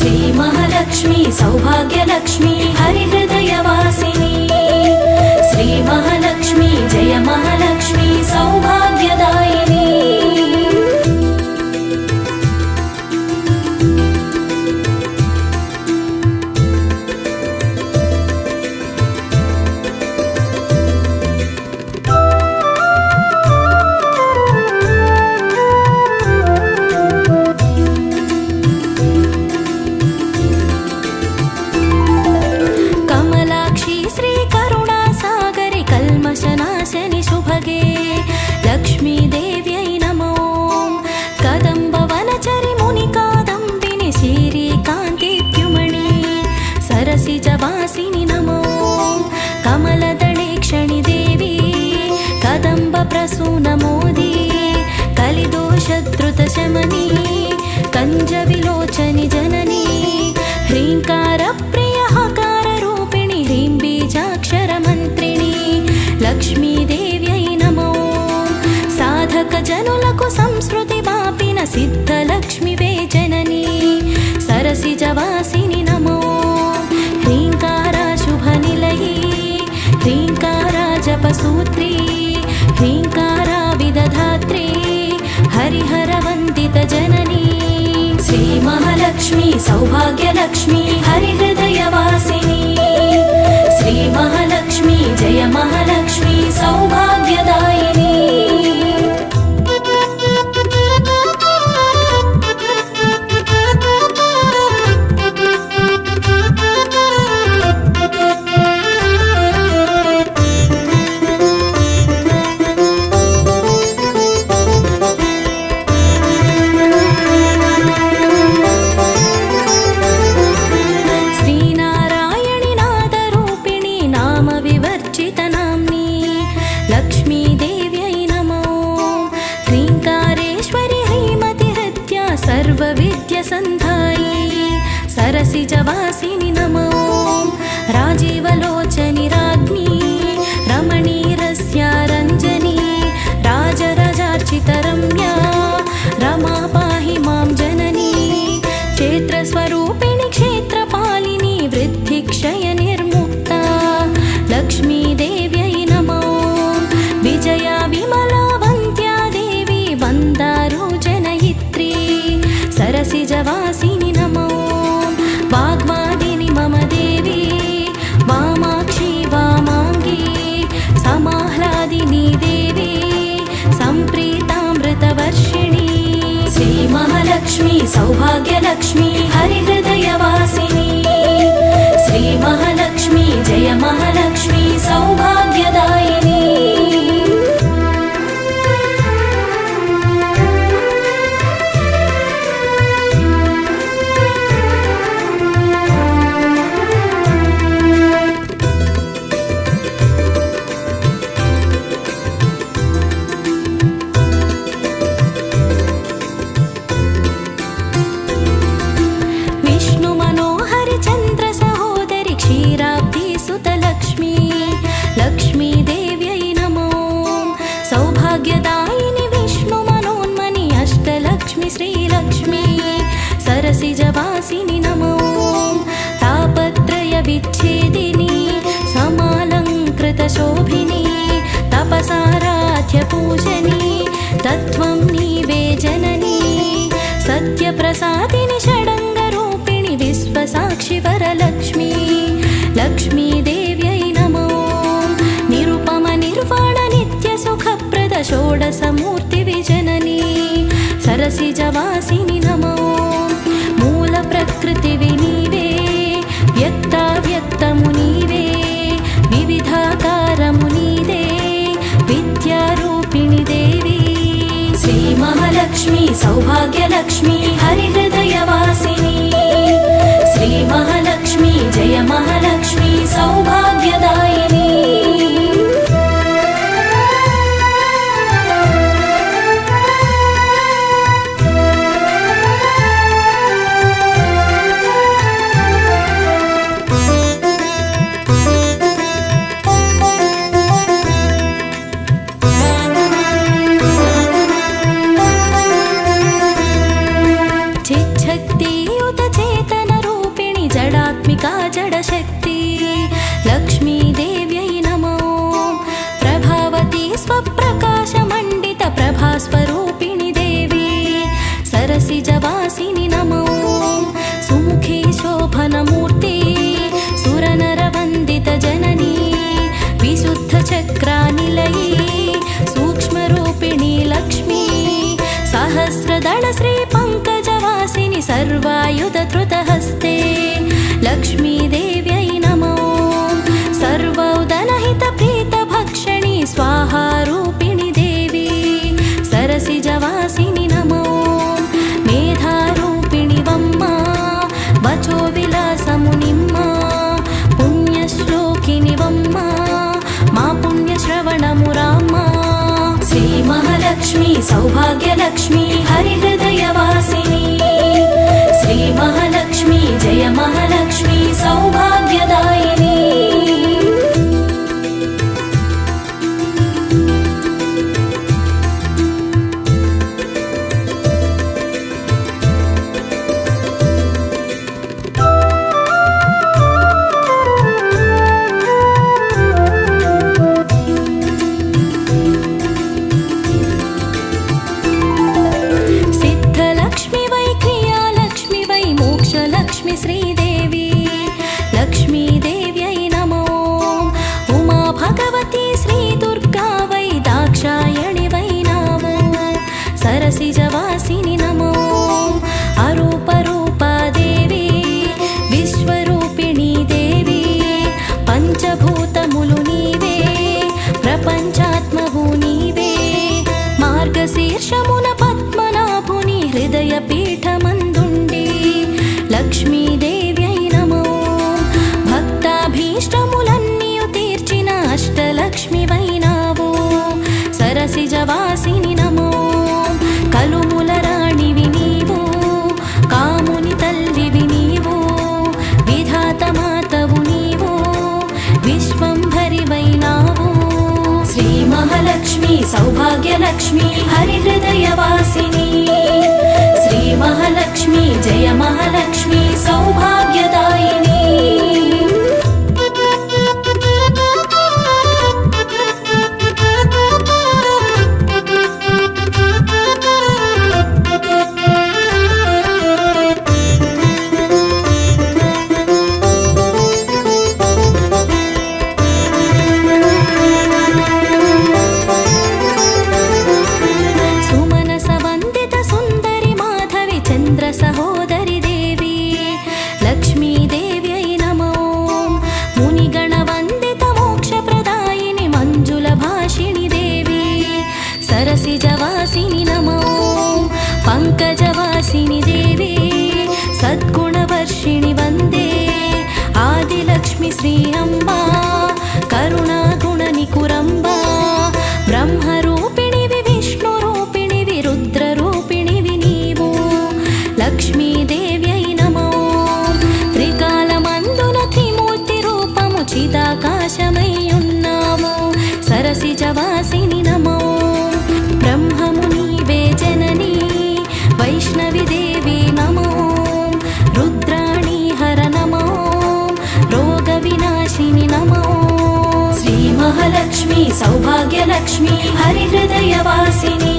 श्रीमहालक्ष्मी सौभाग्यलक्ष्मी हरिहृदयवासिनी श्रीमहालक्ष्मी जय महालक्ष्मी सौभाग्यदायिनी वासिनी नमो कमलदलेक्षणि देवी कदम्ब प्रसूनमोदी कलिदोषद्रुतशमनी कञ्जविलोचनि जननी ह्रीङ्कारप्रियहकाररूपिणि ह्रीं बीजाक्षरमन्त्रिणी लक्ष्मीदेव्यै नमो साधकजनुలకు संस्कृति वापिन सिद्धलक्ष्मीवे जननी सरसिजवासिनि नमो ह्रीङ्कारा जपसूत्री ह्रीङ्कारा विदधात्री हरिहरवन्दित जननी श्रीमहालक्ष्मी सौभाग्यलक्ष्मी हरिहृदयवासिनी श्रीमहालक्ष्मी जय महालक्ष्मी सौभाग्यदायिनी सरसिजवासिनि नमो राजीवलोचनि राज्ञी रमणीरस्या रञ्जनी राजराजार्चितरम्या रमा पाहि मां जननी क्षेत्रस्वरूपिणि क्षेत्रपालिनी वृद्धिक्षयनिर्मुक्ता लक्ष्मीदेव्यै नमो विजया विमलावन्त्या देवी वन्दारुजनयित्री सरसिजवासिनि नमो वाग्वादिनी मम देवी वामाक्षी वामाङ्गी समाह्लादिनी देवी सम्प्रीतामृतवर्षिणी श्रीमहालक्ष्मी सौभाग्यलक्ष्मी हरिहृदयवासिनी श्रीमहालक्ष्मी जय महालक्ष्मी सौभाग्यदायिनी लक्ष्मीदेव्यै नमो सौभाग्यदायिनि विष्णुमनोन्मनि अष्टलक्ष्मी श्रीलक्ष्मी सरसिजवासिनि नमो तापत्रयविच्छेदिनी समालङ्कृतशोभिनी तपसाराध्यपूजनी तत्त्वं नीवे जननी सत्यप्रसादिनि षडङ्गरूपिणि विश्वसाक्षि वरलक्ष्मी लक्ष्मीदेव्यै नमो निरुपम निर्वाण नित्य सुखप्रद षोडशमूर्ति विजननी सरसिजवासिनि नमो मूल प्रकृति विनीवे व्यक्ताव्यक्तमुनीवे विविधाकारमुनीदे विद्यारूपिणि देवी श्रीमहालक्ष्मी सौभाग्यलक्ष्मी हरिहृदयवासिनी श्रीमहालक्ष्मी जय महालक्ष्मी सौभाग्यदायिनी जडात्मिका जडशक्ति लक्ष्मीदेव्यै नमो प्रभावती स्वप्रकाशमण्डित प्रभास्वरूपिणि देवी सरसिजवासिनि नमो सुमुखी शोभनमूर्ति सुरनरवन्दित जननी विशुद्धचक्रानिलयी सूक्ष्मरूपिणी लक्ष्मी सहस्रदल श्रीपङ्कजवासिनि सर्वायुधधृतहस्ते लक्ष्मीदेव्यै नमो सर्वौदनहितप्रीतभक्षिणी स्वाहारूपिणि देवी सरसिजवासिनि नमो मेधारूपिणि वम्मा वचो विलासमुनिम्मा पुण्यश्लोकिनि वम्मा मा पुण्यश्रवणमुराम्मा श्रीमहालक्ष्मी सौभाग्यलक्ष्मी हरिहृदयवासिनी श्रीमहालक्ष्मी जय महालक्ष्मी सौभाग्यदायिनी लक्ष्मी श्रीदेवी लक्ष्मीदेव्यै नमो उमा भगवती श्रीदुर्गा वै दाक्षायणि वै नामो सरसिजवासिनि नमो अरूपरूपा देवी विश्वरूपिणी देवी पंचभूतमुलु नीवे प्रपंचात्मभू नीवे मार्गशीर्षमुन पद्मनाभुनि हृदयपीठमन्दुण्डि लक्ष्मीदेव्यै नमो भक्ताभीष्टमुलन्नियु तीर्चिन अष्टलक्ष्मि वै नावो सरसिजवासिनि नमो कलुमुलराणिवि नीवो कामुनि तल्लिवि नीवो विधातमातवु नीवो विश्वंभरि वै नावो श्रीमहालक्ष्मी सौभाग्यलक्ष्मी हरिहृदयवासिनी श्रीमहालक्ष्मी जय महालक्ष्मी सौभाग्यदायिनी सहोदरि देवी लक्ष्मीदेव्यै नमो मुनिगणवन्दित मोक्षप्रदायिनि मञ्जुलभाषिणि देवी सरसिजवासिनि नमो पङ्कजवासिनि देवी सद्गुणवर्षिणि वन्दे आदिलक्ष्मि श्री अम्बा करुणागुणनिकुरम्बा ब्रह्मरूपिणि विष्णुरूपिणि रुद्ररूपिणि विनीवो लक्ष्मीदेव्यै नमो त्रिकालमन्दुन त्रिमूर्तिरूपमु चिदाकाशमै उन्नावो सरसिजवासिनि नमो ब्रह्ममुनीवे जननी वैष्णवी देवी नमो रुद्राणी हर नमो रोगविनाशिनि नमो श्रीमहालक्ष्मी सौभाग्यलक्ष्मी हरिहृदयवासिनी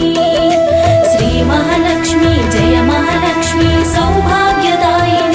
श्रीमहालक्ष्मी जय महालक्ष्मी सौभाग्यदायिनी